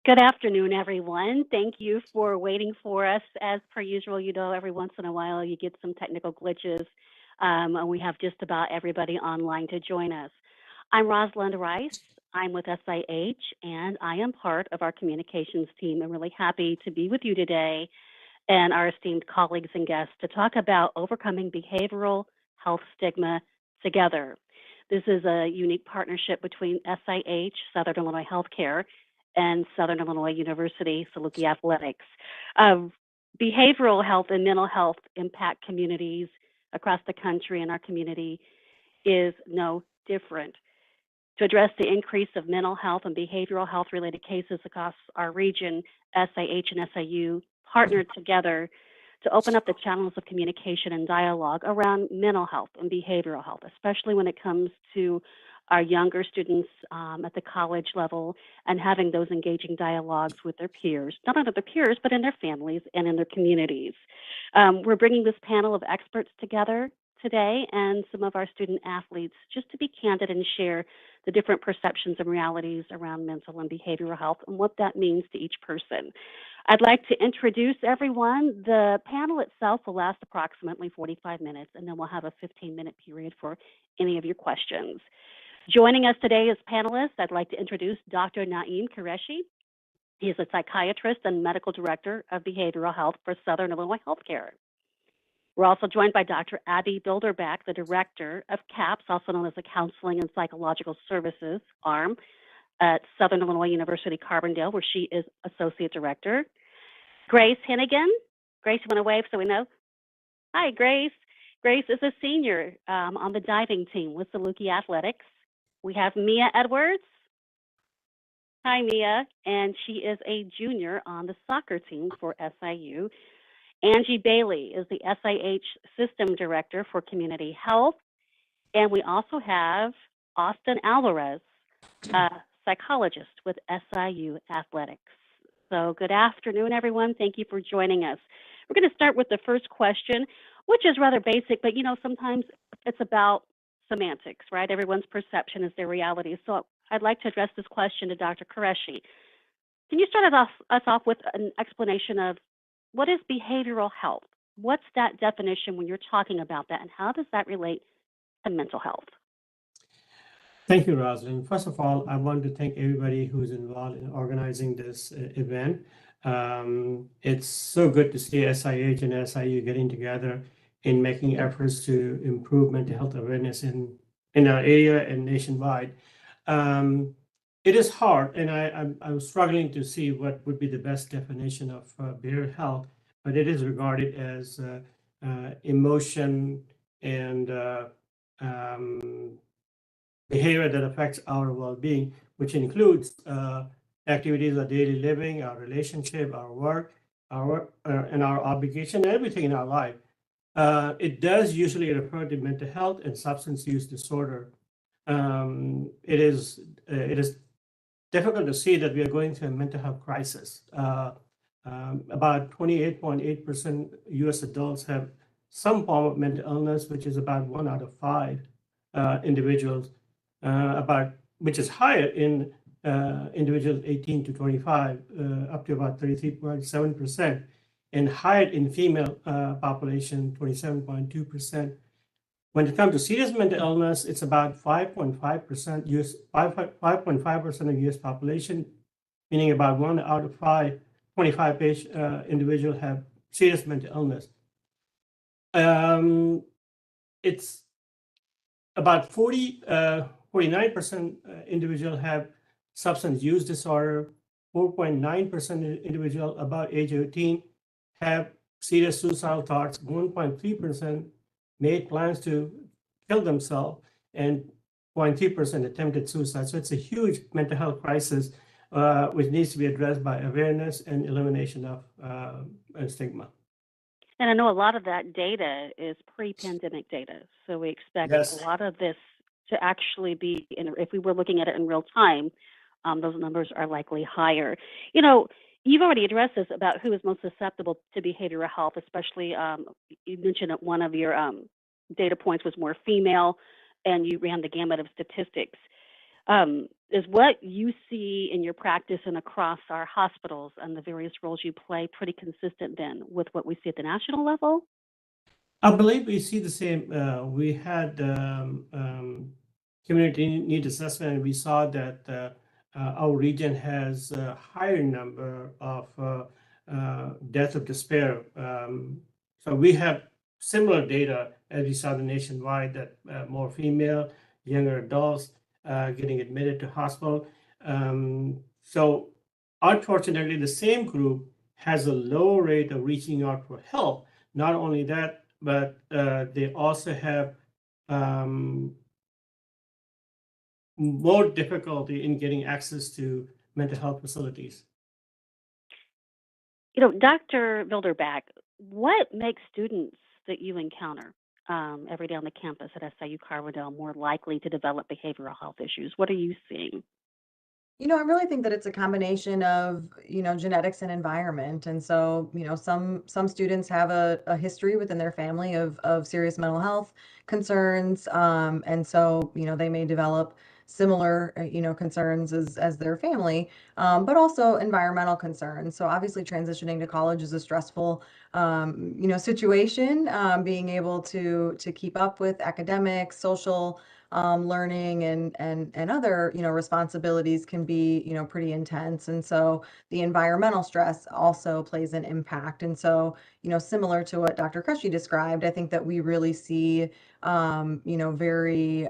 Good afternoon, everyone. Thank you for waiting for us. As per usual, every once in a while you get some technical glitches, and we have just about everybody online to join us. I'm Rosalind Rice. I'm with SIH, and I am part of our communications team. I'm really happy to be with you today and our esteemed colleagues and guests to talk about overcoming behavioral health stigma together. This is a unique partnership between SIH, Southern Illinois Healthcare, and Southern Illinois University Saluki Athletics. Uh, Behavioral health and mental health impact communities across the country, and our community is no different. To address the increase of mental health and behavioral health related cases across our region, SIH and SIU partnered together to open up the channels of communication and dialogue around mental health and behavioral health, especially when it comes to our younger students at the college level and having those engaging dialogues with their peers, not only their peers, but in their families and in their communities. We're bringing this panel of experts together today and some of our student athletes just to be candid and share the different perceptions and realities around mental and behavioral health and what that means to each person. I'd like to introduce everyone. The panel itself will last approximately 45 minutes, and then we'll have a 15-minute period for any of your questions. Joining us today as panelists, I'd like to introduce Dr. Naeem Qureshi. He is a psychiatrist and medical director of behavioral health for Southern Illinois Healthcare. We're also joined by Dr. Abby Bilderback, the director of CAPS, also known as the Counseling and Psychological Services arm at Southern Illinois University Carbondale, where she is associate director. Grace Hennigan. Grace, you want to wave so we know? Hi, Grace. Grace is a senior on the diving team with Saluki Athletics. We have Mia Edwards. Hi, Mia. And she is a junior on the soccer team for SIU. Angie Bailey is the SIH System Director for Community Health. And we also have Austin Alvarez, a psychologist with SIU Athletics. So good afternoon, everyone. Thank you for joining us. We're going to start with the first question, which is rather basic, but sometimes it's about semantics, right? Everyone's perception is their reality. So I'd like to address this question to Dr. Qureshi. Can you start us off with an explanation of what is behavioral health? What's that definition when you're talking about that, and how does that relate to mental health? Thank you, Rosalind. First of all, I want to thank everybody who's involved in organizing this event. It's so good to see SIH and SIU getting together in making efforts to improve mental health awareness in our area and nationwide. It is hard, and I'm struggling to see what would be the best definition of behavioral health, but it is regarded as emotion and behavior that affects our well-being, which includes activities of daily living, our relationship, our work, and our obligation, everything in our life. It does usually refer to mental health and substance use disorder. It is difficult to see that we are going through a mental health crisis. About 28.8% U.S. adults have some form of mental illness, which is about 1 out of 5 individuals, which is higher in individuals 18 to 25, up to about 33.7%, and higher in female population, 27.2%. When it comes to serious mental illness, it's about 5.5% of U.S. population, meaning about 1 out of 5, 25 individuals have serious mental illness. It's about 49% individual have substance use disorder. 4.9% individual about age 18 have serious suicidal thoughts. 1.3% made plans to kill themselves, and 0.3% attempted suicide. So it's a huge mental health crisis, which needs to be addressed by awareness and elimination of stigma. And I know a lot of that data is pre-pandemic data. So we expect a lot of this to actually be, if we were looking at it in real time, those numbers are likely higher. You've already addressed this about who is most susceptible to behavioral health, especially you mentioned that one of your data points was more female, and you ran the gamut of statistics. is what you see in your practice and across our hospitals and the various roles you play pretty consistent then with what we see at the national level? I believe we see the same. We had community need assessment, and we saw that our region has a higher number of deaths of despair. So we have similar data as we saw the nationwide that more female, younger adults getting admitted to hospital. So unfortunately, the same group has a low rate of reaching out for help. Not only that, but they also have um, more difficulty in getting access to mental health facilities. Dr. Bilderback, what makes students that you encounter every day on the campus at SIU Carbondale more likely to develop behavioral health issues? What are you seeing? I really think that it's a combination of, genetics and environment. And so, some students have a history within their family of serious mental health concerns. And so, they may develop similar, concerns as their family, but also environmental concerns. So obviously transitioning to college is a stressful, situation, being able to keep up with academics, social learning and other responsibilities can be pretty intense, and so the environmental stress also plays an impact. And so similar to what Dr. Kresge described, I think that we really see very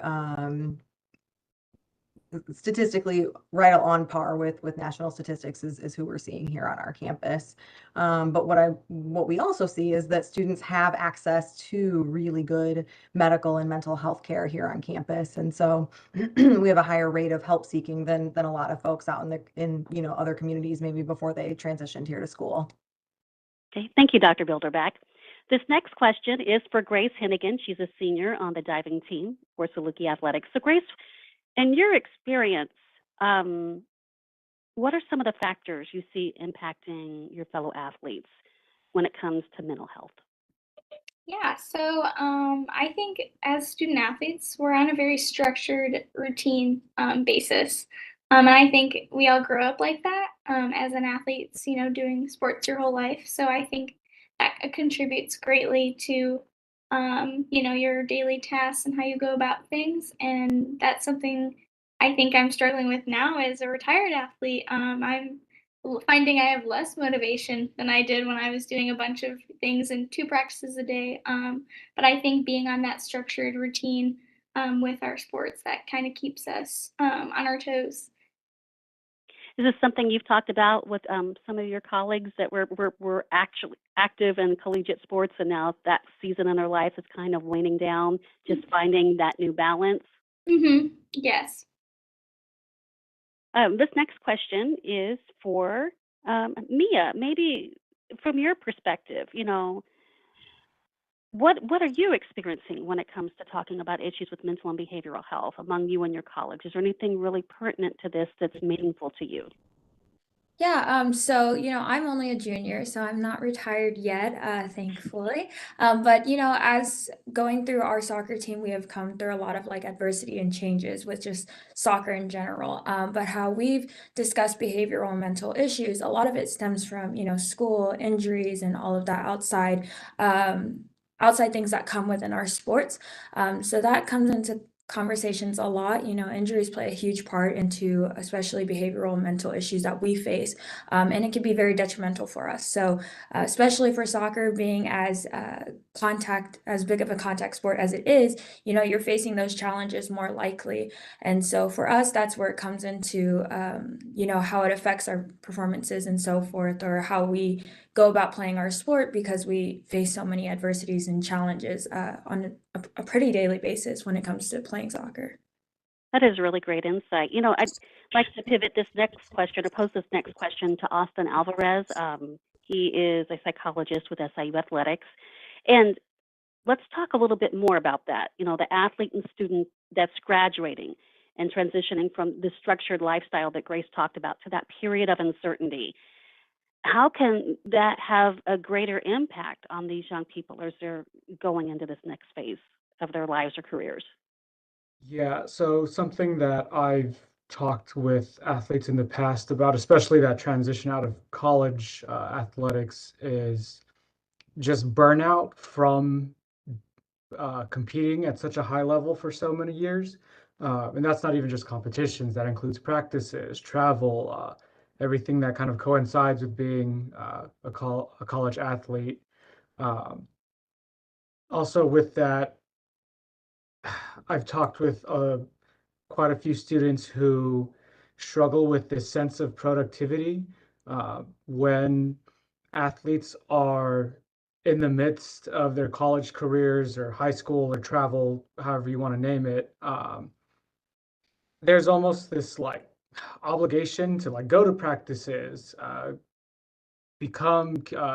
statistically right on par with national statistics is who we're seeing here on our campus. But what we also see is that students have access to really good medical and mental health care here on campus. And so we have a higher rate of help seeking than a lot of folks out in other communities maybe before they transitioned here to school. Okay, thank you, Dr. Bilderback. This next question is for Grace Hennigan. She's a senior on the diving team for Saluki Athletics. So, Grace, in your experience, um, what are some of the factors you see impacting your fellow athletes when it comes to mental health? Yeah, so I think as student athletes, we're on a very structured routine basis. And I think we all grow up like that as an athlete, doing sports your whole life. So I think that contributes greatly to, your daily tasks and how you go about things. And that's something I think I'm struggling with now as a retired athlete. I'm finding I have less motivation than I did when I was doing a bunch of things and 2 practices a day. But I think being on that structured routine with our sports, that kind of keeps us on our toes. Is this something you've talked about with some of your colleagues that were actually active in collegiate sports and now that season in their life is kind of waning down, just finding that new balance? Mm-hmm. Yes. This next question is for Mia. Maybe from your perspective, what are you experiencing when it comes to talking about issues with mental and behavioral health among you and your colleagues? Is there anything really pertinent to this that's meaningful to you? Yeah, I'm only a junior, so I'm not retired yet, thankfully. But as going through our soccer team, we have come through a lot of like adversity and changes with just soccer in general. But how we've discussed behavioral and mental issues, a lot of it stems from, school injuries and all of that outside things that come within our sports. So that comes into conversations a lot. Injuries play a huge part into especially behavioral and mental issues that we face, and it can be very detrimental for us. So especially for soccer being as big of a contact sport as it is, you're facing those challenges more likely. And so for us, that's where it comes into how it affects our performances and so forth, or how we go about playing our sport, because we face so many adversities and challenges on a pretty daily basis when it comes to playing soccer. That is really great insight. I'd like to pivot this next question or pose this next question to Austin Alvarez. He is a psychologist with SIU Athletics. And let's talk a little bit more about that. The athlete and student that's graduating and transitioning from the structured lifestyle that Grace talked about to that period of uncertainty. How can that have a greater impact on these young people as they're going into this next phase of their lives or careers? Yeah, so something that I've talked with athletes in the past about, especially that transition out of college athletics, is just burnout from competing at such a high level for so many years. And that's not even just competitions, that includes practices, travel, everything that kind of coincides with being a college athlete. Um, Also, with that, I've talked with quite a few students who struggle with this sense of productivity when athletes are in the midst of their college careers or high school or travel, however you want to name it. There's almost this like obligation to like go to practices,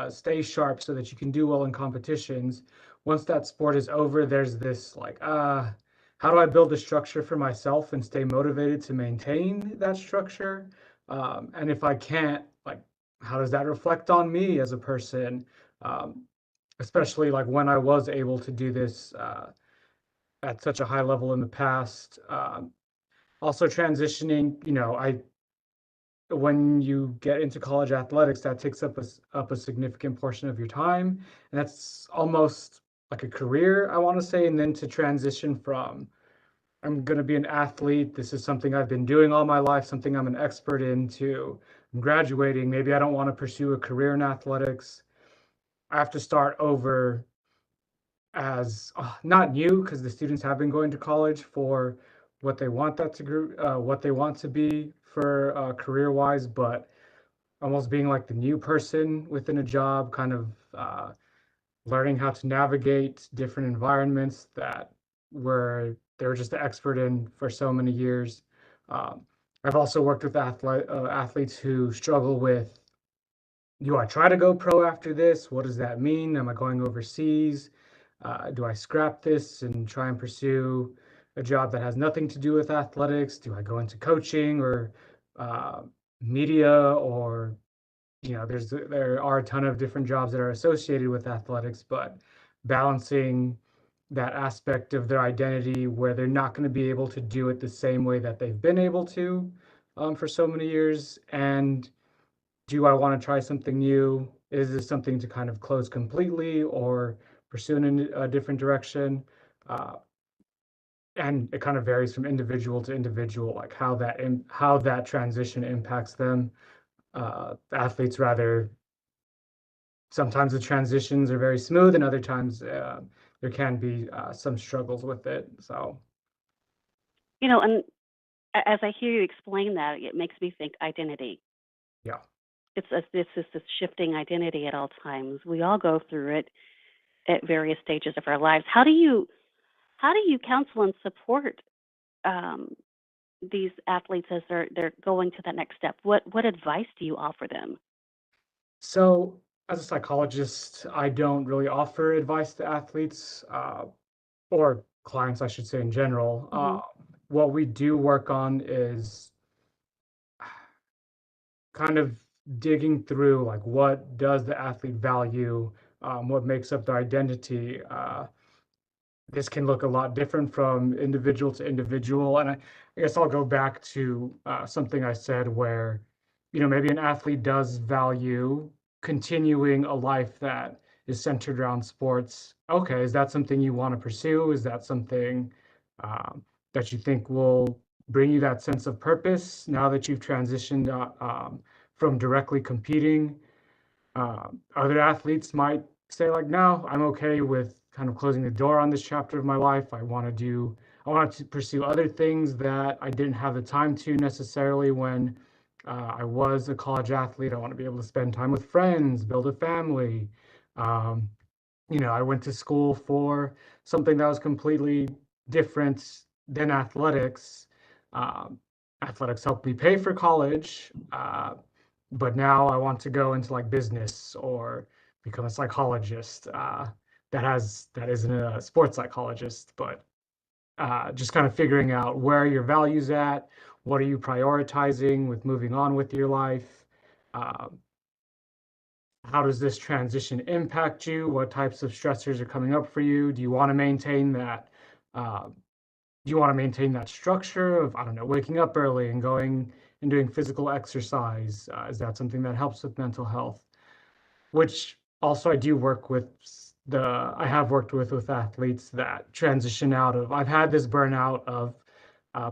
stay sharp so that you can do well in competitions. Once that sport is over, there's this like, how do I build a structure for myself and stay motivated to maintain that structure? And if I can't, like, how does that reflect on me as a person? Um, Especially like when I was able to do this at such a high level in the past. Also transitioning, I when you get into college athletics, that takes up a significant portion of your time, and that's almost like a career, I want to say. And then to transition from I'm going to be an athlete, this is something I've been doing all my life, something I'm an expert in, to I'm graduating, maybe I don't want to pursue a career in athletics. I have to start over as not new, because the students have been going to college for what they want what they want to be for career wise, but almost being like the new person within a job, kind of learning how to navigate different environments that were they were just the expert in for so many years. Um, I've also worked with athletes who struggle with, do I try to go pro after this? What does that mean? Am I going overseas? Do I scrap this and try and pursue a job that has nothing to do with athletics? Do I go into coaching or uh, media, or there are a ton of different jobs that are associated with athletics, but balancing that aspect of their identity where they're not going to be able to do it the same way that they've been able to for so many years. And do I want to try something new? Is this something to kind of close completely or pursue in a different direction? Uh, and it kind of varies from individual to individual, like how that transition impacts them. Athletes rather sometimes the transitions are very smooth, and other times there can be some struggles with it. So And as I hear you explain that, it makes me think identity. yeah. This is this shifting identity at all times. We all go through it at various stages of our lives. How do you counsel and support um, these athletes as they're going to that next step? What advice do you offer them? So as a psychologist, I don't really offer advice to athletes or clients, I should say, in general. Hmm. What we do work on is kind of digging through, like, what does the athlete value, what makes up their identity. This can look a lot different from individual to individual. And I guess I'll go back to something I said where, maybe an athlete does value continuing a life that is centered around sports. Okay, is that something you want to pursue? Is that something um, that you think will bring you that sense of purpose now that you've transitioned from directly competing? Other athletes might say like, no, I'm okay with kind of closing the door on this chapter of my life. I want to pursue other things that I didn't have the time to necessarily when I was a college athlete. I want to be able to spend time with friends, build a family. Um, I went to school for something that was completely different than athletics. Um, Athletics helped me pay for college, but now I want to go into like business or become a psychologist. That isn't a sports psychologist, but just kind of figuring out where are your values at, what are you prioritizing with moving on with your life. Um, how does this transition impact you? What types of stressors are coming up for you? Do you want to maintain that do you want to maintain that structure of, I don't know, waking up early and going and doing physical exercise? Is that something that helps with mental health? Which also I do work with I have worked with athletes that transition out of, I've had this burnout of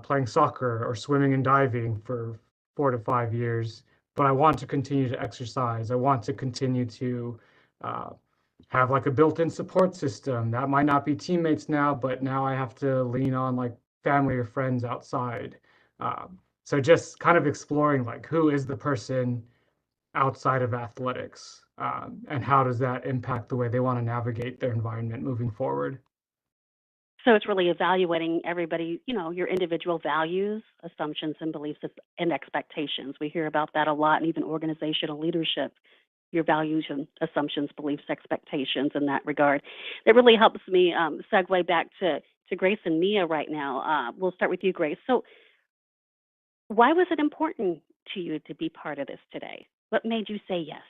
playing soccer or swimming and diving for 4 to 5 years, but I want to continue to exercise. I want to continue to uh, have like a built-in support system. That might not be teammates now, but now I have to lean on like family or friends outside. So just kind of exploring like who is the person outside of athletics, and how does that impact the way they want to navigate their environment moving forward? So it's really evaluating everybody, your individual values, assumptions, and beliefs and expectations. We hear about that a lot, and even organizational leadership, your values and assumptions, beliefs, expectations in that regard. That really helps me segue back to Grace and Mia right now. We'll start with you, Grace. So why was it important to you to be part of this today? What made you say yes?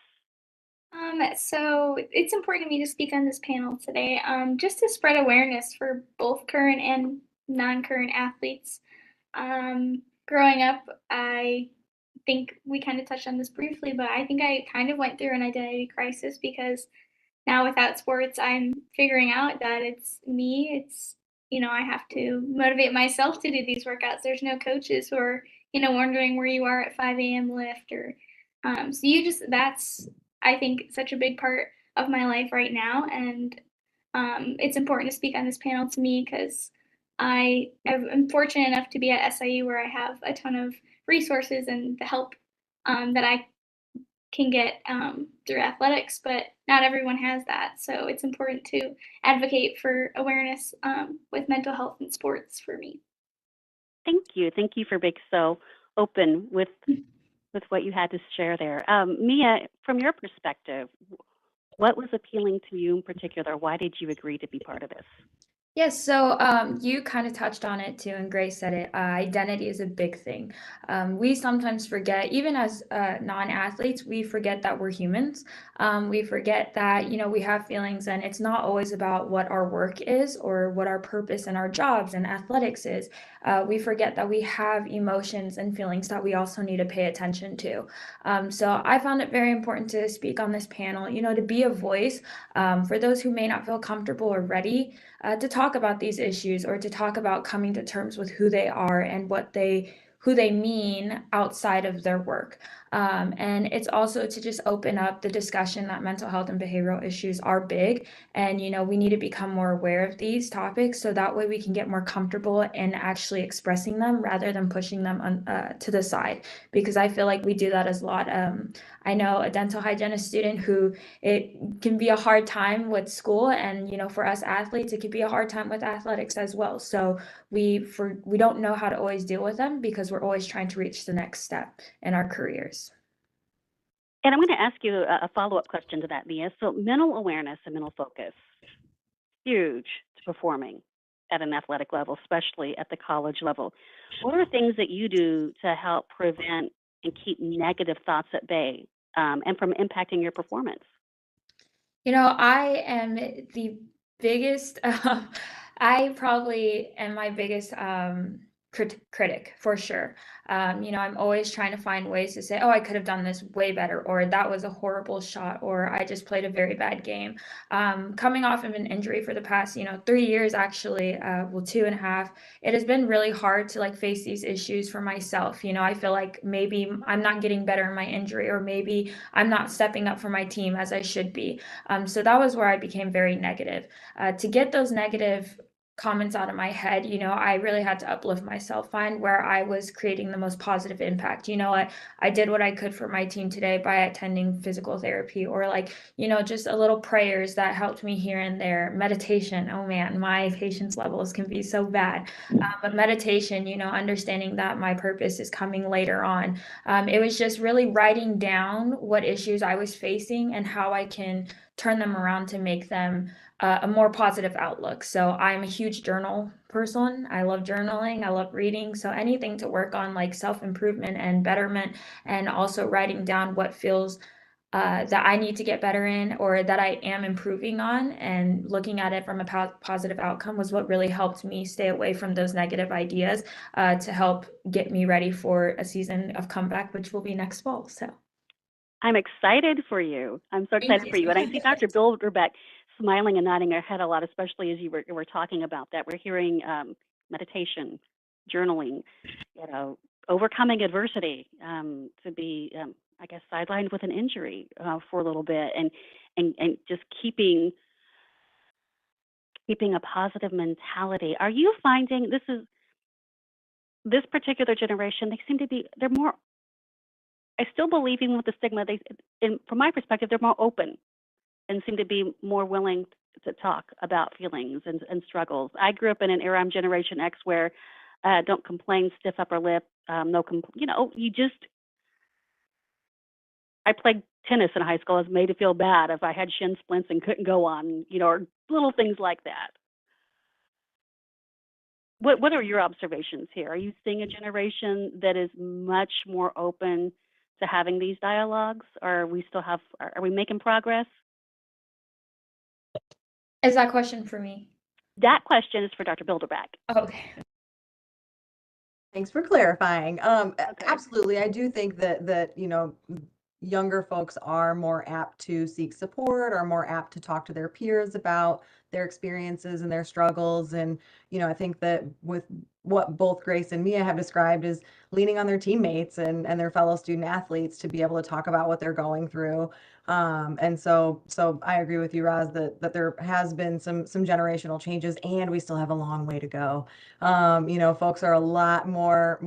So it's important to me to speak on this panel today, just to spread awareness for both current and non-current athletes. Growing up, I think we kind of touched on this briefly, but I think I kind of went through an identity crisis because now without sports, I'm figuring out that it's me. I have to motivate myself to do these workouts. There's no coaches who are, wondering where you are at 5 a.m. lift so that's, I think, such a big part of my life right now. And it's important to speak on this panel to me because I'm fortunate enough to be at SIU where I have a ton of resources and the help that I can get through athletics, but not everyone has that. So it's important to advocate for awareness with mental health in sports for me. Thank you. Thank you for being so open with what you had to share there. Mia, from your perspective, what was appealing to you in particular? Why did you agree to be part of this? Yes, so you kind of touched on it too, and Grace said it. Identity is a big thing. We sometimes forget, even as non-athletes, we forget that we're humans. We forget that, we have feelings, and it's not always about what our work is or what our purpose in our jobs and athletics is. We forget that we have emotions and feelings that we also need to pay attention to. So I found it very important to speak on this panel, to be a voice for those who may not feel comfortable or ready to talk about these issues or to talk about coming to terms with who they are and who they mean outside of their work. And it's also to just open up the discussion that mental health and behavioral issues are big. And, we need to become more aware of these topics so that way we can get more comfortable in actually expressing them rather than pushing them to the side. Because I feel like we do that as a lot. I know a dental hygienist student who it can be a hard time with school, and for us athletes it could be a hard time with athletics as well. So we don't know how to always deal with them because we're always trying to reach the next step in our careers. And I'm going to ask you a follow-up question to that, Mia. So mental awareness and mental focus, huge to performing at an athletic level, especially at the college level. What are things that you do to help prevent and keep negative thoughts at bay and from impacting your performance? I am the biggest, I probably am my biggest critic for sure. I'm always trying to find ways to say, oh, I could have done this way better, or that was a horrible shot, or I just played a very bad game. Coming off of an injury for the past, 3 years, actually, 2.5, it has been really hard to face these issues for myself. I feel like maybe I'm not getting better in my injury, or maybe I'm not stepping up for my team as I should be. So that was where I became very negative. To get those negative comments out of my head, I really had to uplift myself, find where I was creating the most positive impact. I did what I could for my team today by attending physical therapy, or just a little prayers that helped me here and there. Meditation, oh man, my patience levels can be so bad. But meditation, understanding that my purpose is coming later on. It was just really writing down what issues I was facing and how I can turn them around to make them a more positive outlook. So I'm a huge journal person. I love journaling. I love reading. So anything to work on like self-improvement and betterment, and also writing down what feels that I need to get better in or that I am improving on, and looking at it from a positive outcome was what really helped me stay away from those negative ideas to help get me ready for a season of comeback, which will be next fall. So I'm excited for you. I'm so thank excited for you. And I you. see Dr. Bilderbeck smiling and nodding her head a lot, especially as you were talking about that. We're hearing meditation, journaling, overcoming adversity, to be, I guess, sidelined with an injury for a little bit, and just keeping a positive mentality. Are you finding this particular generation? They seem to be. They're more. I still believe even with the stigma, from my perspective, they're more open and seem to be more willing to talk about feelings and struggles. I grew up in an era, I'm Generation X, where don't complain, stiff upper lip, no, I played tennis in high school. I was made to feel bad if I had shin splints and couldn't go on, or little things like that. What are your observations here? Are you seeing a generation that is much more open to having these dialogues, or are we making progress? Is that question for me? That question is for Dr. Bilderbeck. Okay. Thanks for clarifying. Okay. Absolutely. I do think that younger folks are more apt to seek support, are more apt to talk to their peers about their experiences and their struggles. And, I think that with what both Grace and Mia have described is leaning on their teammates and their fellow student athletes to be able to talk about what they're going through. And so I agree with you, Roz, that there has been some generational changes, and we still have a long way to go. Folks are a lot more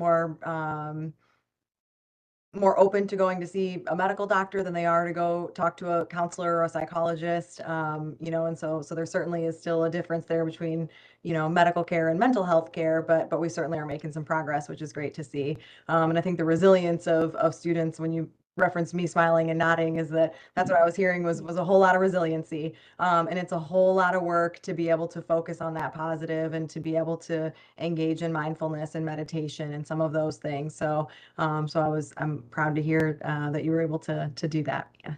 open to going to see a medical doctor than they are to go talk to a counselor or a psychologist. And so there certainly is still a difference there between, medical care and mental health care, but we certainly are making some progress, which is great to see. And I think the resilience of students, when you referenced me smiling and nodding, is that's what I was hearing was a whole lot of resiliency. And it's a whole lot of work to be able to focus on that positive and to be able to engage in mindfulness and meditation and some of those things. So I'm proud to hear that you were able to do that. Yeah.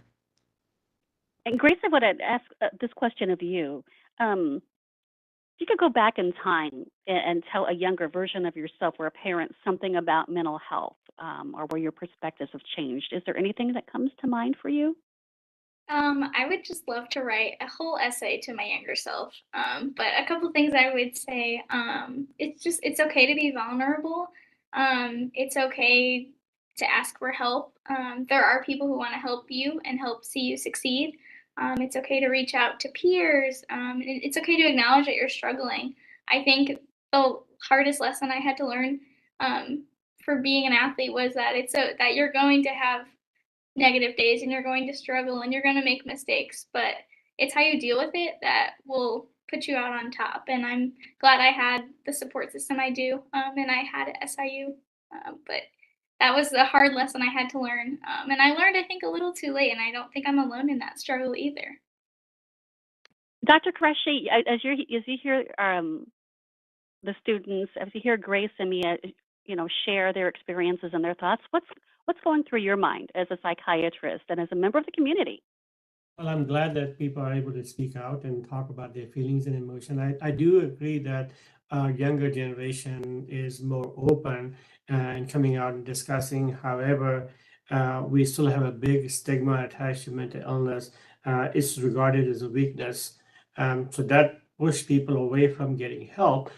And Grace, I would ask this question of you. If you could go back in time and tell a younger version of yourself or a parent something about mental health, or where your perspectives have changed, is there anything that comes to mind for you? I would just love to write a whole essay to my younger self. But a couple things I would say, it's okay to be vulnerable. It's okay to ask for help. There are people who want to help you and help see you succeed. It's okay to reach out to peers. It's okay to acknowledge that you're struggling. I think the hardest lesson I had to learn for being an athlete was that that you're going to have negative days and you're going to struggle and you're going to make mistakes, but it's how you deal with it that will put you out on top. And I'm glad I had the support system I do, and I had at SIU. But that was a hard lesson I had to learn. And I learned, I think, a little too late, and I don't think I'm alone in that struggle either. Dr. Qureshi, as you hear the students, as you hear Grace and Mia, share their experiences and their thoughts, what's going through your mind as a psychiatrist and as a member of the community? Well, I'm glad that people are able to speak out and talk about their feelings and emotion. I do agree that our younger generation is more open and coming out and discussing. However, we still have a big stigma attached to mental illness. It's regarded as a weakness. So that pushes people away from getting help.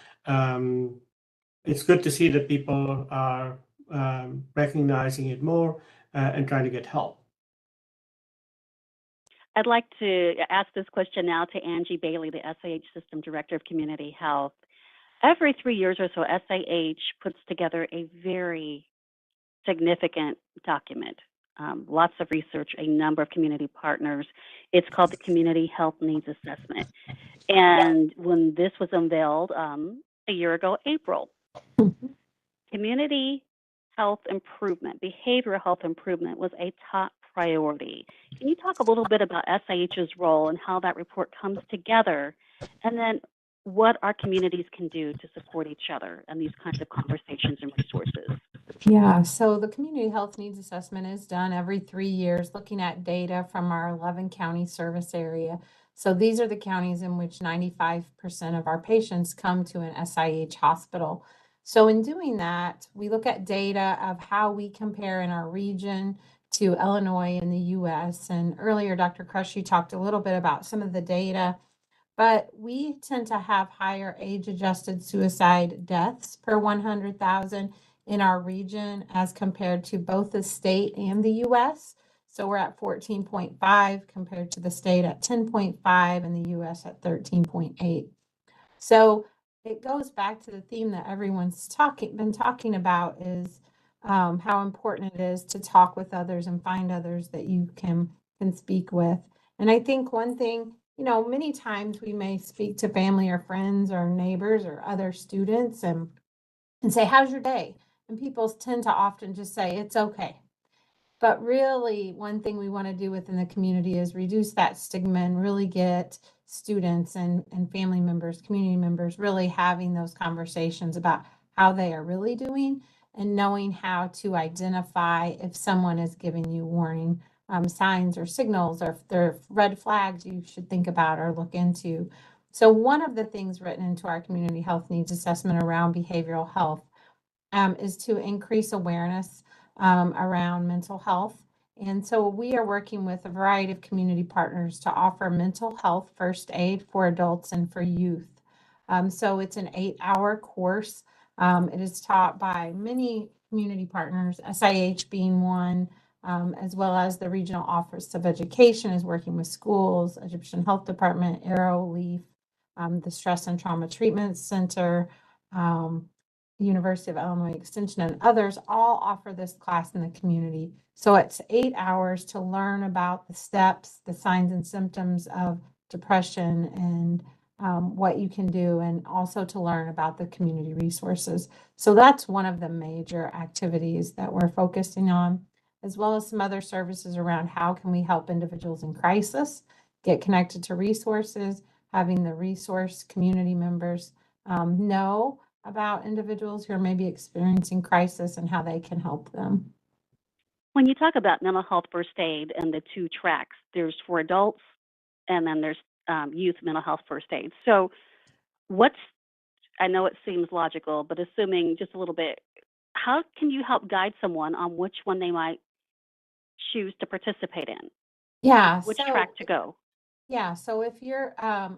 It's good to see that people are recognizing it more and trying to get help. I'd like to ask this question now to Angie Bailey, the SAH System Director of Community Health. Every 3 years or so, SAH puts together a very significant document, lots of research, a number of community partners. It's called the Community Health Needs Assessment. And when this was unveiled a year ago, April, community health improvement, behavioral health improvement was a top priority. Can you talk a little bit about SIH's role and how that report comes together? And then what our communities can do to support each other and these kinds of conversations and resources. Yeah, so the community health needs assessment is done every 3 years, looking at data from our 11 county service area. So these are the counties in which 95% of our patients come to an SIH hospital. So in doing that, we look at data of how we compare in our region to Illinois and the US. And earlier, Dr. Crush, you talked a little bit about some of the data, but we tend to have higher age-adjusted suicide deaths per 100,000 in our region as compared to both the state and the US. So we're at 14.5 compared to the state at 10.5 and the US at 13.8. So it goes back to the theme that everyone's been talking about is how important it is to talk with others and find others that you can speak with. And I think one thing, many times we may speak to family or friends or neighbors or other students and say, how's your day? And people tend to often just say, it's okay. But really, one thing we want to do within the community is reduce that stigma and really get students and family members, community members, really having those conversations about how they are really doing and knowing how to identify if someone is giving you warning signs or signals, or if there are red flags you should think about or look into. So one of the things written into our community health needs assessment around behavioral health is to increase awareness around mental health. And so we are working with a variety of community partners to offer mental health first aid for adults and for youth. So it's an 8-hour course. It is taught by many community partners, SIH being one, as well as the Regional Office of Education is working with schools, Egyptian Health Department, Arrowleaf, the Stress and Trauma Treatment Center, University of Illinois Extension, and others all offer this class in the community. So it's 8 hours to learn about the steps, the signs and symptoms of depression, and what you can do, and also to learn about the community resources. So that's one of the major activities that we're focusing on, as well as some other services around how can we help individuals in crisis get connected to resources, having the resource community members know about individuals who are maybe experiencing crisis and how they can help them. When you talk about mental health first aid and the two tracks, there's for adults and then there's youth mental health first aid. So I know it seems logical, but assuming just a little bit, how can you help guide someone on which one they might choose to participate in? Yeah. Which track to go? Yeah, so if you're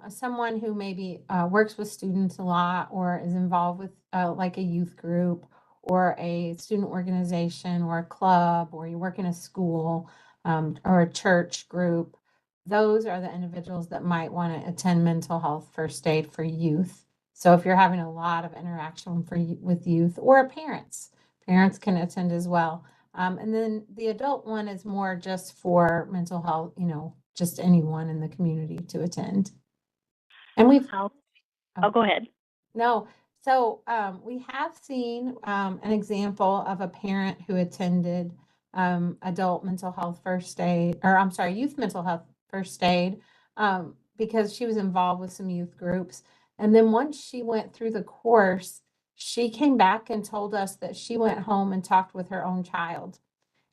someone who maybe works with students a lot or is involved with like a youth group or a student organization or a club, or you work in a school or a church group, those are the individuals that might want to attend mental health first aid for youth. So if you're having a lot of interaction with youth, or parents can attend as well. And then the adult one is more just for mental health, just anyone in the community to attend. And we've go ahead. No. So we have seen an example of a parent who attended adult mental health first aid, or I'm sorry, youth mental health first aid, because she was involved with some youth groups. And then once she went through the course, she came back and told us that she went home and talked with her own child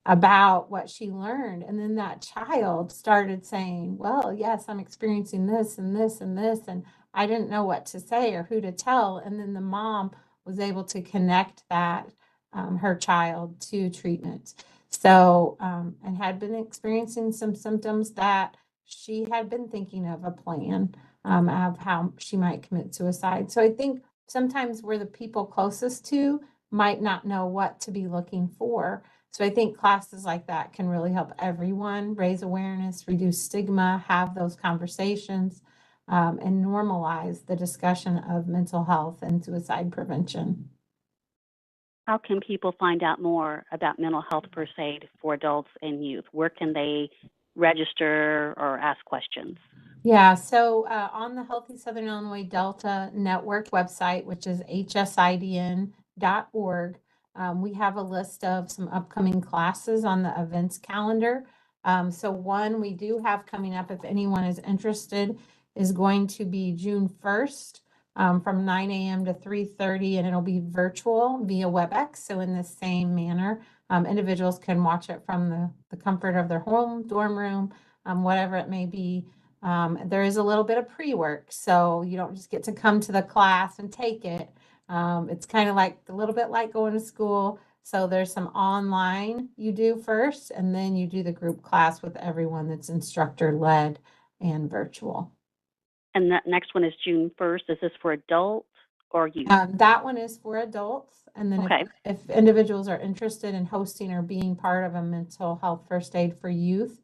about what she learned. And then that child started saying, well, yes, I'm experiencing this and this and this, and I didn't know what to say or who to tell. And then the mom was able to connect that, her child, to treatment. So, and had been experiencing some symptoms that she had been thinking of a plan of how she might commit suicide. So I think sometimes we're the people closest to might not know what to be looking for. So I think classes like that can really help everyone raise awareness, reduce stigma, have those conversations, and normalize the discussion of mental health and suicide prevention. How can people find out more about mental health first aid for adults and youth? Where can they register or ask questions? Yeah, so on the Healthy Southern Illinois Delta Network website, which is hsidn.org, we have a list of some upcoming classes on the events calendar. So one we do have coming up, if anyone is interested, is going to be June 1st from 9 a.m. to 3:30, and it'll be virtual via WebEx. So in the same manner, individuals can watch it from the comfort of their home, dorm room, whatever it may be. There is a little bit of pre-work, so you don't just get to come to the class and take it. It's kind of like a little bit like going to school. So there's some online you do first, and then you do the group class with everyone that's instructor led and virtual. And that next one is June 1st. Is this for adults or youth? That one is for adults. And then Okay. if individuals are interested in hosting or being part of a mental health first aid for youth,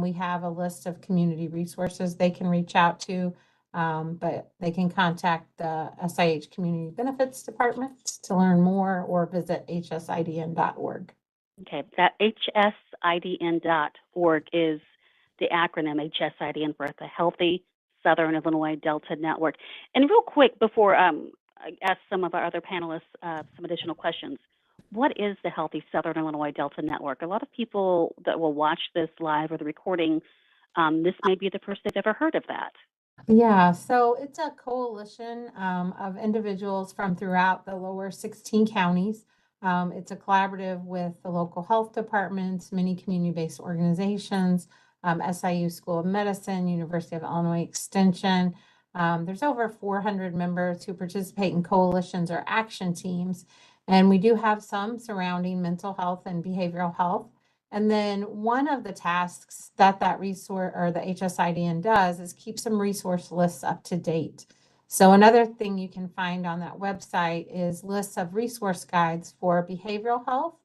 we have a list of community resources they can reach out to, but they can contact the SIH Community Benefits Department to learn more or visit hsidn.org. Okay, that hsidn.org is the acronym HSIDN for the Healthy Southern Illinois Delta Network. And real quick, before I ask some of our other panelists some additional questions, what is the Healthy Southern Illinois Delta Network? A lot of people that will watch this live or the recording, this may be the first they've ever heard of that. Yeah, so it's a coalition of individuals from throughout the lower 16 counties. It's a collaborative with the local health departments, many community-based organizations, SIU School of Medicine, University of Illinois Extension. There's over 400 members who participate in coalitions or action teams. And we do have some surrounding mental health and behavioral health. And then one of the tasks that resource or the HSIDN does is keep some resource lists up to date. So another thing you can find on that website is lists of resource guides for behavioral health,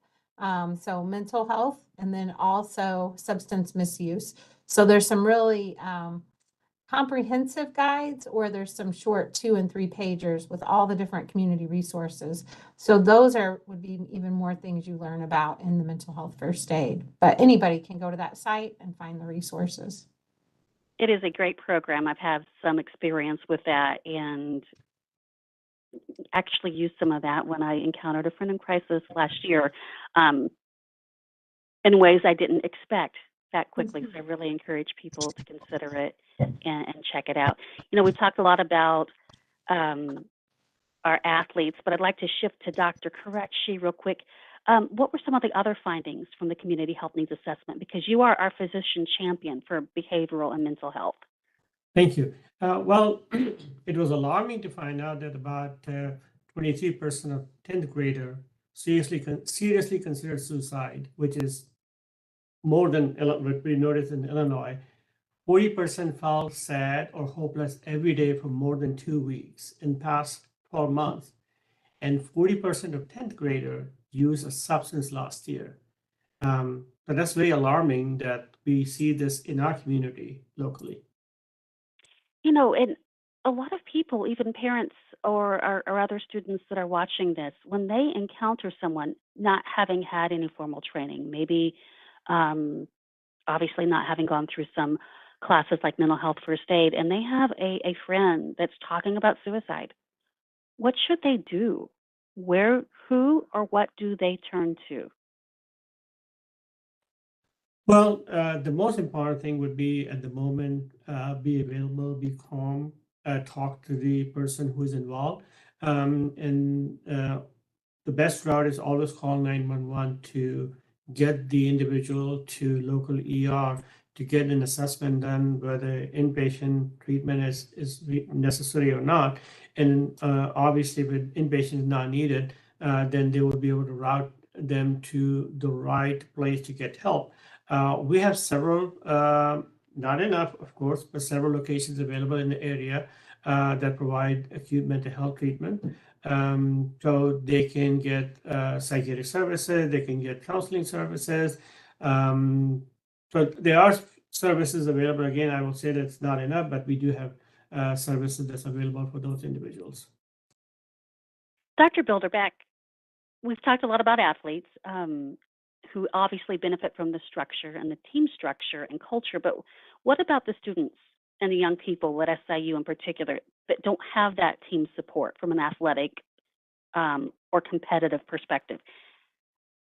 so mental health, and then also substance misuse. So there's some really comprehensive guides, or there's some short 2 and 3 pagers with all the different community resources. So those would be even more things you learn about in the mental health first aid. But anybody can go to that site and find the resources. It is a great program. I've had some experience with that and actually used some of that when I encountered a friend in crisis last year in ways I didn't expect that quickly. So I really encourage people to consider it and check it out. You know, we talked a lot about our athletes, but I'd like to shift to Dr. Korechi real quick. What were some of the other findings from the Community Health Needs Assessment? Because you are our physician champion for behavioral and mental health. Thank you. Well, it was alarming to find out that about 23% of 10th grader seriously considered suicide, which is more than what we noticed in Illinois. 40% felt sad or hopeless every day for more than 2 weeks in past 12 months. And 40% of 10th grader used a substance last year. But that's very alarming that we see this in our community locally. You know, and a lot of people, even parents or other students that are watching this, when they encounter someone not having had any formal training, maybe obviously not having gone through some classes like mental health first aid, and they have a friend that's talking about suicide, what should they do? Who or what do they turn to? Well, the most important thing would be at the moment, be available, be calm, talk to the person who is involved. And the best route is always call 911 to get the individual to local ER to get an assessment done, whether inpatient treatment is necessary or not. And obviously, if inpatient is not needed, then they will be able to route them to the right place to get help. We have several, not enough, of course, but several locations available in the area that provide acute mental health treatment. So they can get psychiatric services, they can get counseling services. So there are services available. Again, I will say that's not enough, but we do have services that's available for those individuals. Dr. Bilderbeck, we've talked a lot about athletes who obviously benefit from the structure and the team structure and culture, but what about the students and the young people at SIU in particular that don't have that team support from an athletic or competitive perspective?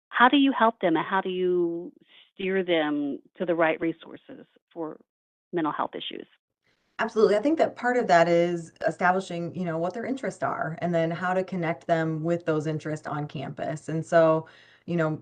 How do you help them and how do you steer them to the right resources for mental health issues? Absolutely. I think that part of that is establishing, what their interests are and then how to connect them with those interests on campus. And so, you know,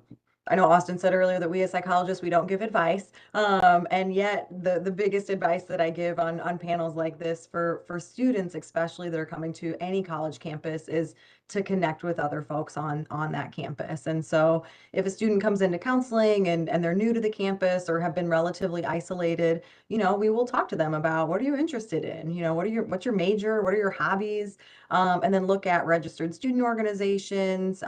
I know Austin said earlier that we as psychologists, we don't give advice. And yet the biggest advice that I give on panels like this for students, especially that are coming to any college campus, is to connect with other folks on that campus. And so if a student comes into counseling and they're new to the campus or have been relatively isolated, we will talk to them about what are you interested in? What's your major? What are your hobbies? And then look at registered student organizations,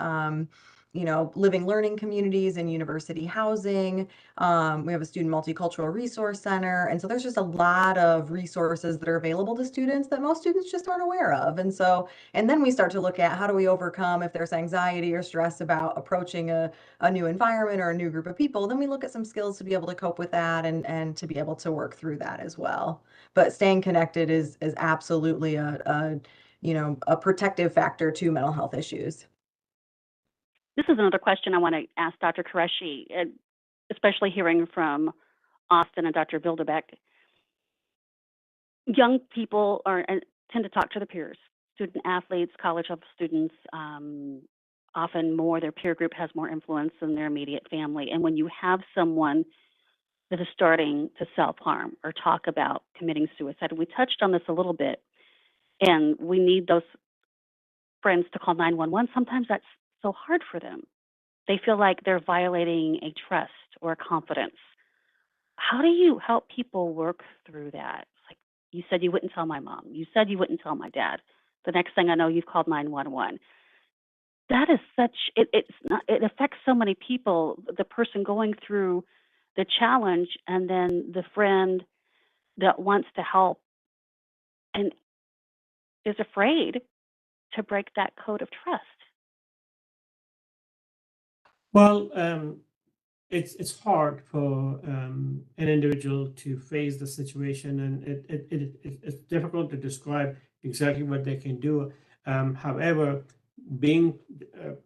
living learning communities and university housing. We have a student multicultural resource center. And so there's just a lot of resources that are available to students that most students just aren't aware of. And then we start to look at how do we overcome if there's anxiety or stress about approaching a new environment or a new group of people, then we look at some skills to be able to cope with that and to be able to work through that as well. But staying connected is absolutely a protective factor to mental health issues. This is another question I want to ask Dr. Qureshi, especially hearing from Austin and Dr. Bilderbeck. Young people tend to talk to their peers, student athletes, college level students. Often more their peer group has more influence than their immediate family. And when you have someone that is starting to self-harm or talk about committing suicide, we touched on this a little bit, and we need those friends to call 911. Sometimes that's so hard for them. They feel like they're violating a trust or a confidence. How do you help people work through that? It's like, you said you wouldn't tell my mom. You said you wouldn't tell my dad. The next thing I know, you've called 911. That is it affects so many people, the person going through the challenge and then the friend that wants to help and is afraid to break that code of trust. Well, it's hard for an individual to face the situation, and it's difficult to describe exactly what they can do. However, being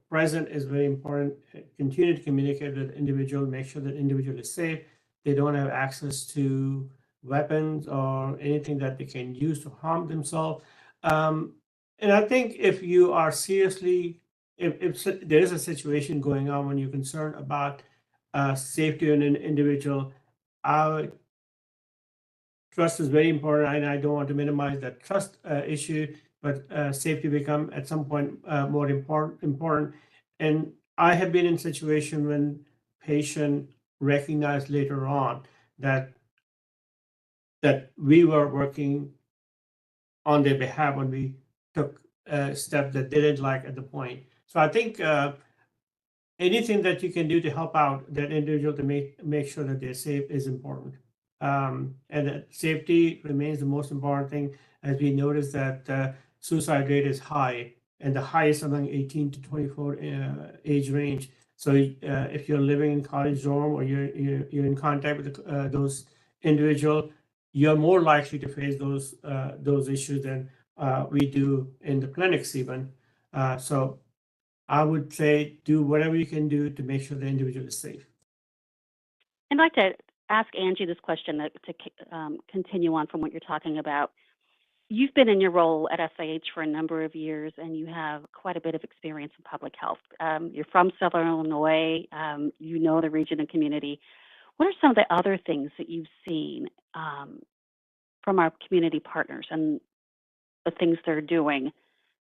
present is very important. Continue to communicate with the individual, make sure that the individual is safe. They don't have access to weapons or anything that they can use to harm themselves. And I think if you are seriously, if there is a situation going on when you're concerned about safety in an individual, trust is very important, and I don't want to minimize that trust issue, but safety become at some point more important. And I have been in situation when patient recognized later on that we were working on their behalf when we took steps that they didn't like at the point. So I think anything that you can do to help out that individual to make sure that they're safe is important. And that safety remains the most important thing, as we notice that suicide rate is high and the highest among 18 to 24 age range. So if you're living in college dorm or you're in contact with those individual, you're more likely to face those issues than we do in the clinics even. So I would say do whatever you can do to make sure the individual is safe. I'd like to ask Angie this question to continue on from what you're talking about. You've been in your role at SIH for a number of years, and you have quite a bit of experience in public health. You're from Southern Illinois. You know the region and community. What are some of the other things that you've seen from our community partners and the things they're doing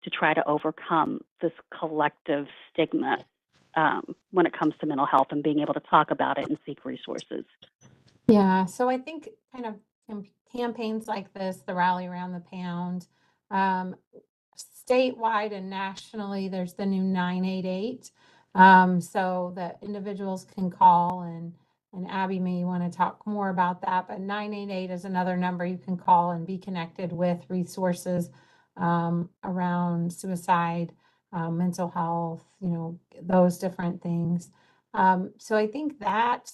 to try to overcome this collective stigma when it comes to mental health and being able to talk about it and seek resources? Yeah, so I think kind of campaigns like this, the Rally Around the Pound, statewide and nationally, there's the new 988, so that individuals can call and Abby may want to talk more about that, but 988 is another number you can call and be connected with resources around suicide, mental health, those different things. So I think that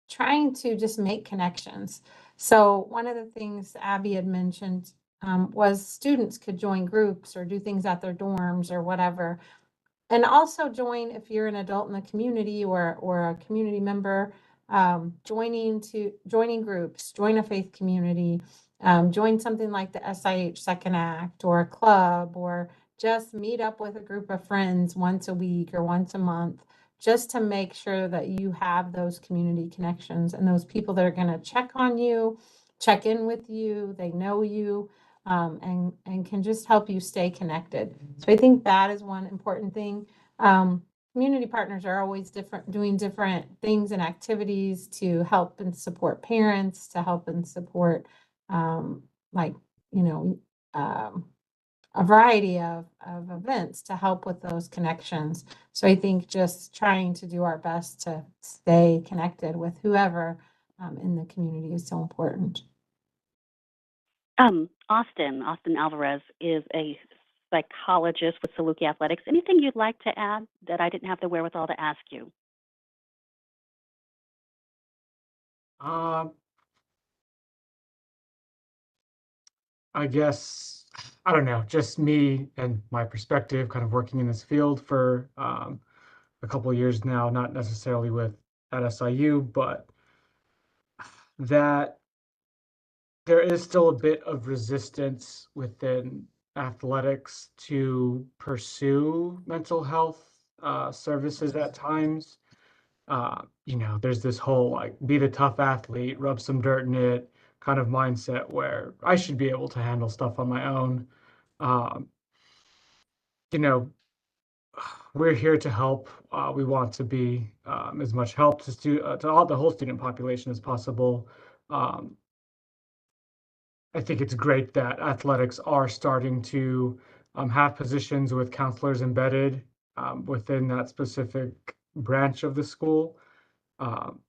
trying to just make connections. So one of the things Abby had mentioned was students could join groups or do things at their dorms or whatever. And also join, if you're an adult in the community or a community member, joining groups, join a faith community, join something like the SIH Second Act or a club, or just meet up with a group of friends once a week or once a month, just to make sure that you have those community connections and those people that are going to check on you, check in with you, they know you, and can just help you stay connected. So I think that is one important thing. Community partners are always doing different things and activities to help and support parents, to help and support like, you know, a variety of events to help with those connections. So I think just trying to do our best to stay connected with whoever in the community is so important. Austin Alvarez is a psychologist with Saluki Athletics. Anything you'd like to add that I didn't have the wherewithal to ask you? I guess, I don't know, just me and my perspective kind of working in this field for a couple of years now, not necessarily with at SIU, but that there is still a bit of resistance within athletics to pursue mental health services at times. You know, there's this whole like be the tough athlete, rub some dirt in it kind of mindset where I should be able to handle stuff on my own. Um, you know, we're here to help. We want to be as much help to all the whole student population as possible. Um, I think it's great that athletics are starting to have positions with counselors embedded within that specific branch of the school. Um,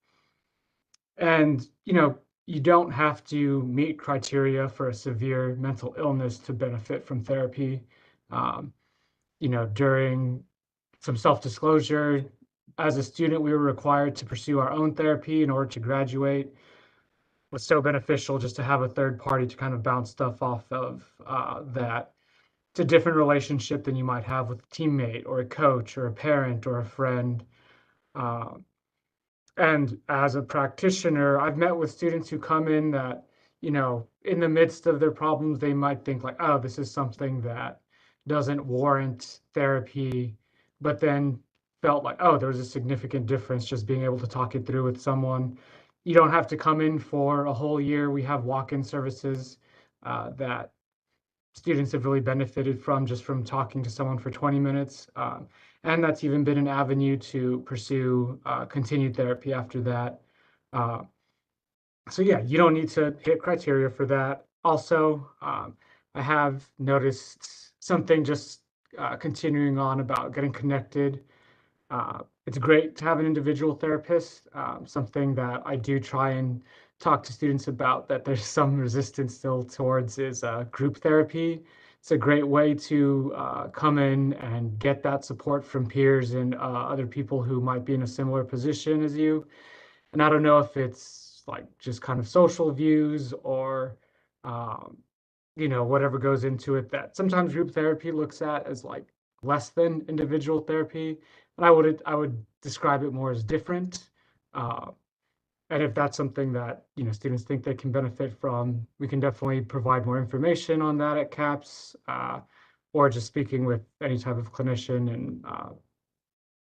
and, you know, you don't have to meet criteria for a severe mental illness to benefit from therapy. Um, you know, during some self-disclosure, as a student, we were required to pursue our own therapy in order to graduate. It was so beneficial just to have a third party to kind of bounce stuff off of that. It's a different relationship than you might have with a teammate or a coach or a parent or a friend. And as a practitioner, I've met with students who come in that, you know, in the midst of their problems, they might think like, oh, this is something that doesn't warrant therapy, but then felt like, oh, there was a significant difference just being able to talk it through with someone. You don't have to come in for a whole year. We have walk-in services that students have really benefited from just from talking to someone for 20 minutes. And that's even been an avenue to pursue continued therapy after that. So yeah, you don't need to hit criteria for that. Also, I have noticed something just continuing on about getting connected. It's great to have an individual therapist, something that I do try and talk to students about that there's some resistance still towards is group therapy. It's a great way to come in and get that support from peers and other people who might be in a similar position as you. And I don't know if it's like just kind of social views or um, you know, whatever goes into it that sometimes group therapy looks at as like less than individual therapy. And I would describe it more as different. Uh, and if that's something that, you know, students think they can benefit from, we can definitely provide more information on that at CAPS, or just speaking with any type of clinician. And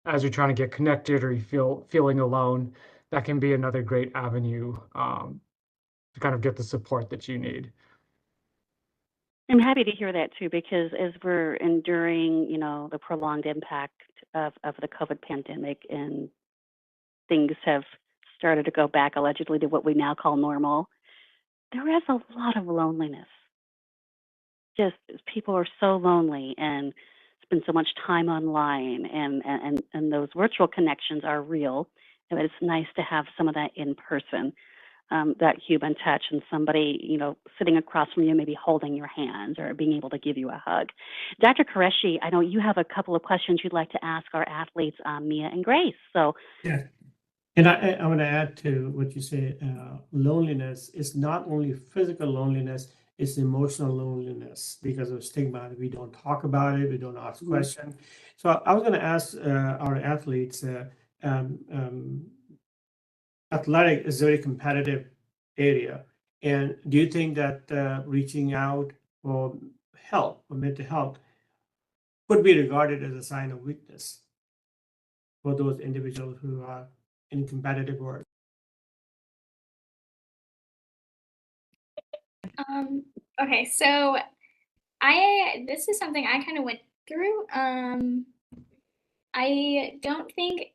as you're trying to get connected or you feeling alone, that can be another great avenue to kind of get the support that you need. I'm happy to hear that too, because as we're enduring, you know, the prolonged impact of the COVID pandemic, and things have started to go back allegedly to what we now call normal, there is a lot of loneliness. Just people are so lonely and spend so much time online, and those virtual connections are real. And it's nice to have some of that in person. That human touch and somebody, you know, sitting across from you, maybe holding your hands or being able to give you a hug. Dr. Qureshi, I know you have a couple of questions you'd like to ask our athletes, Mia and Grace. So, Yeah. And I want to add to what you say. Loneliness is not only physical loneliness, it's emotional loneliness because of stigma. We don't talk about it. We don't ask questions. So I was going to ask our athletes, athletic is a very competitive area. And do you think that reaching out for help, for mental health, could be regarded as a sign of weakness for those individuals who are in competitive work? Okay, so this is something I kind of went through. I don't think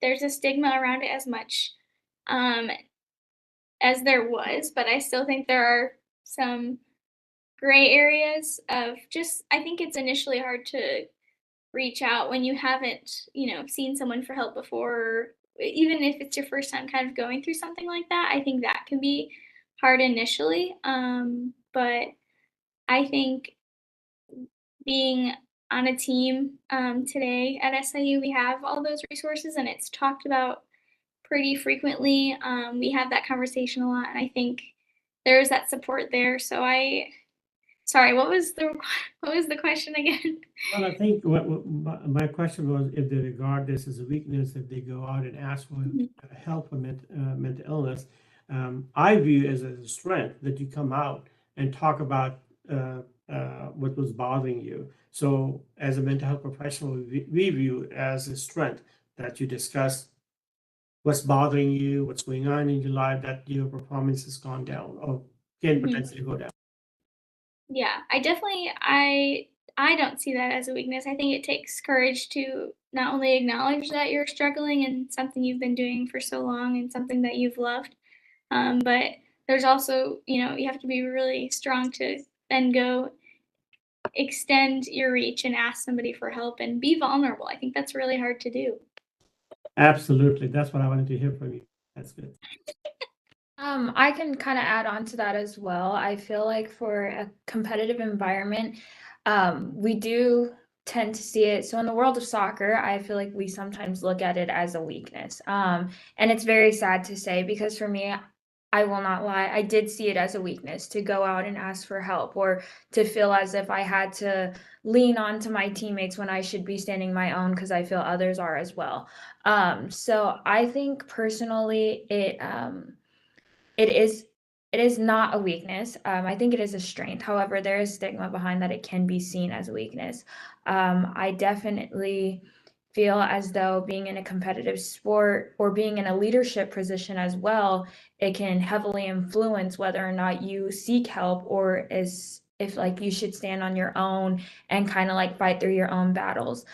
there's a stigma around it as much um, as there was, but I still think there are some gray areas of just, I think it's initially hard to reach out when you haven't, seen someone for help before. Even if it's your first time kind of going through something like that, I think that can be hard initially. But I think being on a team today at SIU, we have all those resources and it's talked about pretty frequently. We have that conversation a lot, and I think there's that support there. So sorry, what was the what was the question again? Well, I think my question was if they regard this as a weakness, if they go out and ask for help for mental illness. I view it as a strength that you come out and talk about what was bothering you. So, as a mental health professional, we view it as a strength that you discuss what's bothering you, what's going on in your life, that your performance has gone down or can potentially go down. Yeah, I don't see that as a weakness. I think it takes courage to not only acknowledge that you're struggling and something you've been doing for so long and something that you've loved, but there's also, you have to be really strong to then go extend your reach and ask somebody for help and be vulnerable. I think that's really hard to do. Absolutely. That's what I wanted to hear from you. That's good. I can kind of add on to that as well. I feel like for a competitive environment, we do tend to see it. So in the world of soccer, I feel like we sometimes look at it as a weakness. And it's very sad to say because for me, I will not lie, I did see it as a weakness to go out and ask for help or to feel as if I had to lean on to my teammates when I should be standing my own because I feel others are as well. So I think personally it is not a weakness. I think it is a strength. However, there is stigma behind that it can be seen as a weakness. I definitely feel as though being in a competitive sport or being in a leadership position as well, it can heavily influence whether or not you seek help or is if like you should stand on your own and kind of like fight through your own battles.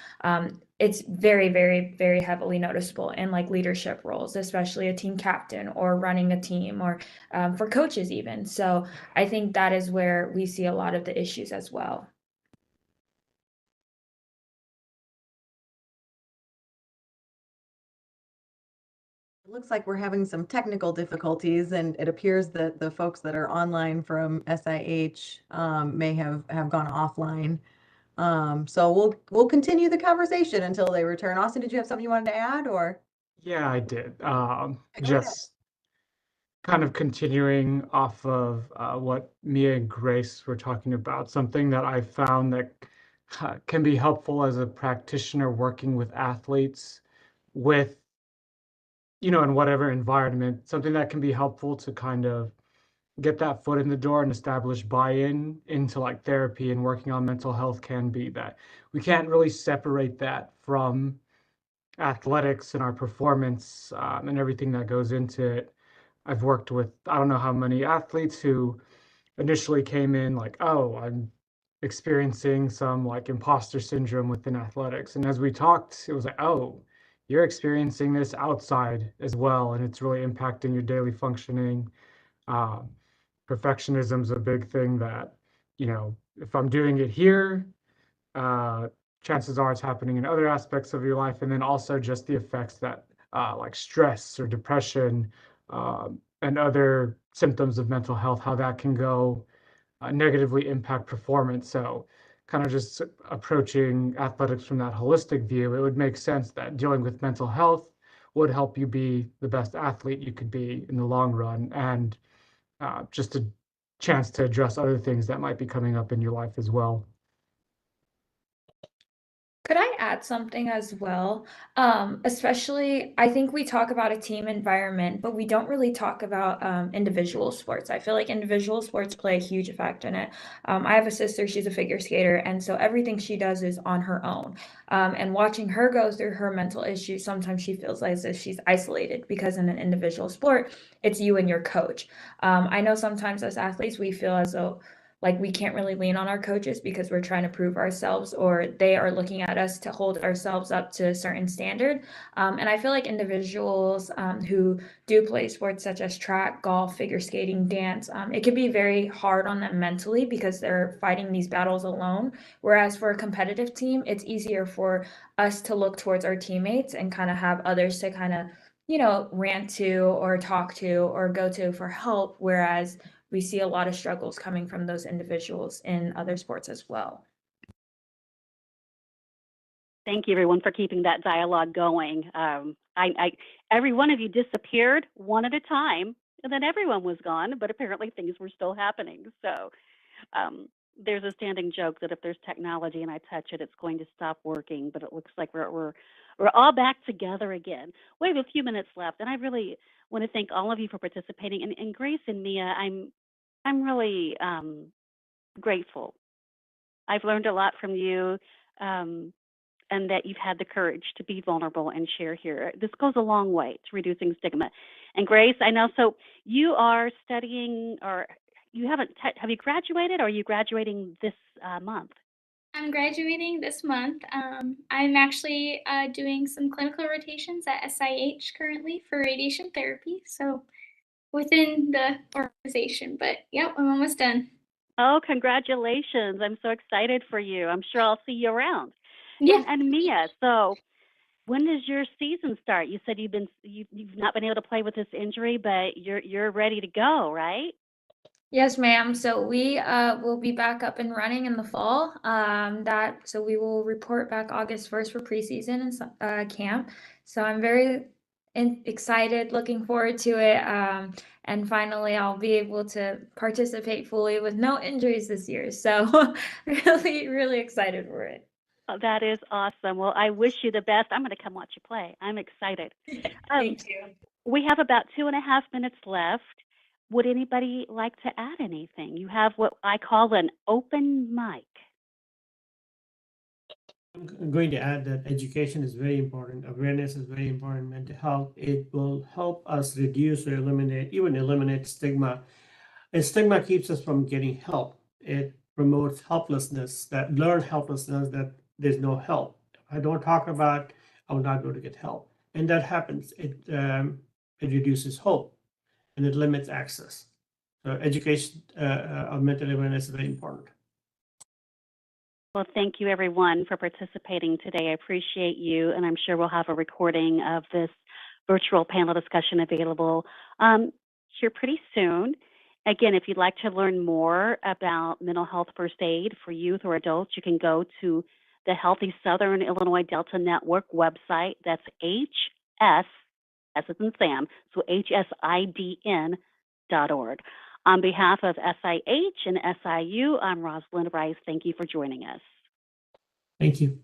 It's very, very, very heavily noticeable in like leadership roles, especially a team captain or running a team or for coaches even. So I think that is where we see a lot of the issues as well. It looks like we're having some technical difficulties, and it appears that the folks that are online from SIH may have gone offline. So we'll continue the conversation until they return. Austin, did you have something you wanted to add, or? Yeah, I did. Go ahead. Just kind of continuing off of what Mia and Grace were talking about, something that I found that can be helpful as a practitioner working with athletes with, in whatever environment, something that can be helpful to kind of get that foot in the door and establish buy-in into like therapy and working on mental health can be that we can't really separate that from athletics and our performance and everything that goes into it. I've worked with, I don't know how many athletes who initially came in like, oh, I'm experiencing some like imposter syndrome within athletics. And as we talked, it was like, oh, you're experiencing this outside as well. And it's really impacting your daily functioning. Perfectionism is a big thing that, if I'm doing it here, uh, chances are it's happening in other aspects of your life. And then also just the effects that like stress or depression and other symptoms of mental health, how that can go negatively impact performance. So kind of just approaching athletics from that holistic view, it would make sense that dealing with mental health would help you be the best athlete you could be in the long run. And just a chance to address other things that might be coming up in your life as well. Could I add something as well. Especially, I think we talk about a team environment, but we don't really talk about individual sports. I feel like individual sports play a huge effect in it. I have a sister, she's a figure skater, and so everything she does is on her own. And watching her go through her mental issues, sometimes she feels as if she's isolated because in an individual sport, it's you and your coach. I know sometimes as athletes, we feel as though like we can't really lean on our coaches because we're trying to prove ourselves or they are looking at us to hold ourselves up to a certain standard. And I feel like individuals who do play sports such as track, golf, figure skating, dance, it can be very hard on them mentally because they're fighting these battles alone. Whereas for a competitive team, it's easier for us to look towards our teammates and kind of have others to kind of, you know, rant to or talk to or go to for help. Whereas we see a lot of struggles coming from those individuals in other sports as well. Thank you, everyone, for keeping that dialogue going. Every one of you disappeared one at a time, and then everyone was gone, but apparently things were still happening. So there's a standing joke that if there's technology and I touch it, it's going to stop working. But it looks like we're all back together again. We have a few minutes left, and I really want to thank all of you for participating. And Grace and Mia, I'm really grateful. I've learned a lot from you, and that you've had the courage to be vulnerable and share here. This goes a long way to reducing stigma. And Grace, I know, so you are studying, or you haven't, have you graduated, or are you graduating this month? I'm graduating this month. I'm actually doing some clinical rotations at SIH currently for radiation therapy. So within the organization, but yep, I'm almost done. Oh, congratulations. I'm so excited for you. I'm sure I'll see you around. Yeah. And Mia, so when does your season start? You said you've not been able to play with this injury, but you're ready to go, right? Yes, ma'am. So we will be back up and running in the fall. So we will report back August 1st for preseason and camp. So I'm very excited, looking forward to it. And finally, I'll be able to participate fully with no injuries this year. So really, really excited for it. Oh, that is awesome. Well, I wish you the best. I'm going to come watch you play. I'm excited. Thank you. We have about 2.5 minutes left. Would anybody like to add anything? You have what I call an open mic. I'm going to add that education is very important. Awareness is very important. Mental health, it will help us reduce or eliminate stigma. And stigma keeps us from getting help. It promotes helplessness, that learned helplessness, that there's no help. If I don't talk about, I will not go to get help. And that happens. It reduces hope and it limits access. So education of mental awareness is very important. Well, thank you, everyone, for participating today. I appreciate you, and I'm sure we'll have a recording of this virtual panel discussion available here pretty soon. Again, if you'd like to learn more about mental health first aid for youth or adults, you can go to the Healthy Southern Illinois Delta Network website. That's HS, as in Sam, so hsidn.org. On behalf of SIH and SIU, I'm Rosalind Rice. Thank you for joining us. Thank you.